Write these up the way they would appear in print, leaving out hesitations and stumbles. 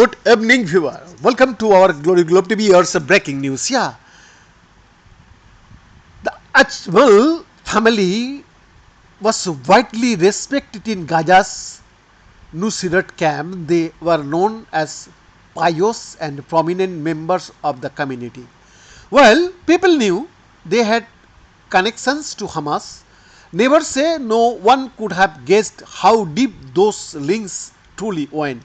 Good evening, viewer. Welcome to our Glory Globe TV. Here's a breaking news. The Ajmal family was widely respected in Gaza's Nuseirat camp. They were known as pious and prominent members of the community. Well, people knew they had connections to Hamas. Never say no one could have guessed how deep those links truly went.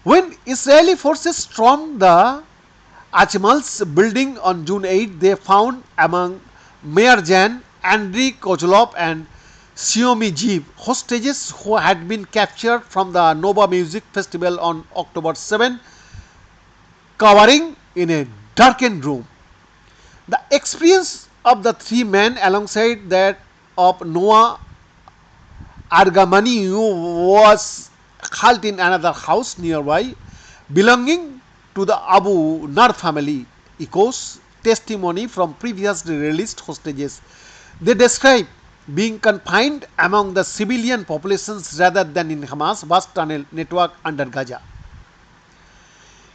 When Israeli forces stormed the Achmal's building on June 8, they found among Meir Jan, Andriy Kozlov and Xiaomi Jeev hostages who had been captured from the Nova Music Festival on October 7, cowering in a darkened room. The experience of the three men alongside that of Noah Argamani, who was halt in another house nearby belonging to the Abu Nar family, echoes testimony from previously released hostages. They describe being confined among the civilian populations rather than in Hamas vast tunnel network under Gaza.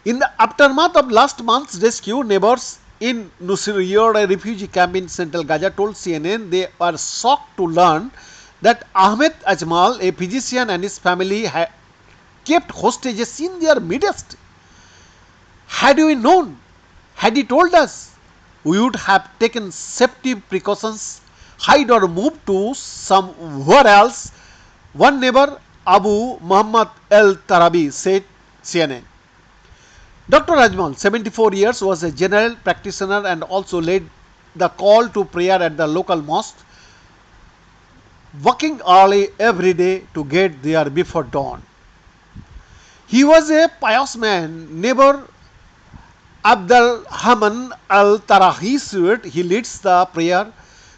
In the aftermath of last month's rescue, neighbors in Nuseirat, a refugee camp in central Gaza, told CNN they were shocked to learn that Ahmed Ajmal, a physician, and his family had kept hostages in their midst. Had we known, had he told us, we would have taken safety precautions, hide or move to somewhere else, one neighbor, Abu Muhammad El Tarabi, said CNN. Dr. Ajmal, 74 years, was a general practitioner and also led the call to prayer at the local mosque, working early every day to get there before dawn. He was a pious man. Neighbor Abdul Haman Al Tarahi said he leads the prayer,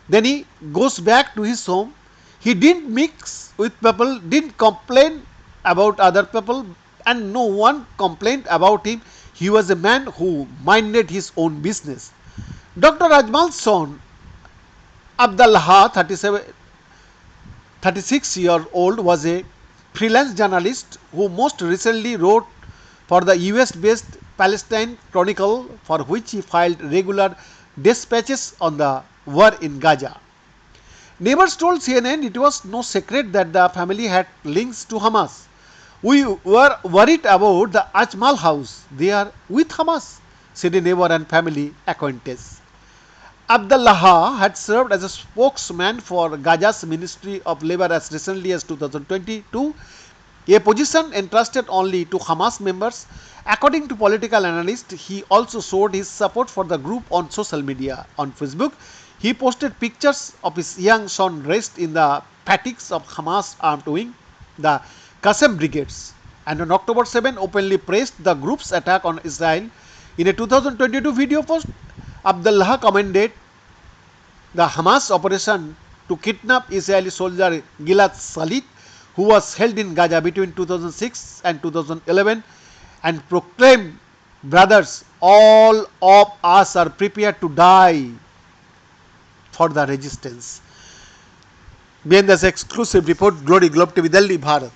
then he goes back to his home. He didn't mix with people, didn't complain about other people, and no one complained about him. He was a man who minded his own business. Dr. Ajmal's son Abdullah, 36-year-old, was a freelance journalist who most recently wrote for the US-based Palestine Chronicle, for which he filed regular dispatches on the war in Gaza. Neighbors told CNN it was no secret that the family had links to Hamas. We were worried about the Ajmal house. They are with Hamas, said a neighbor and family acquaintance. Abdullah had served as a spokesman for Gaza's Ministry of Labor as recently as 2022, a position entrusted only to Hamas members. According to political analysts, he also showed his support for the group on social media. On Facebook, he posted pictures of his young son dressed in the fatigues of Hamas armed wing, the Qasem brigades, and on October 7 openly praised the group's attack on Israel. In a 2022 video post, Abdullah commended the Hamas operation to kidnap Israeli soldier Gilad Shalit, who was held in Gaza between 2006 and 2011, and proclaimed, brothers, all of us are prepared to die for the resistance. Behind this exclusive report, Glory Globe TV, Delhi, Bharat.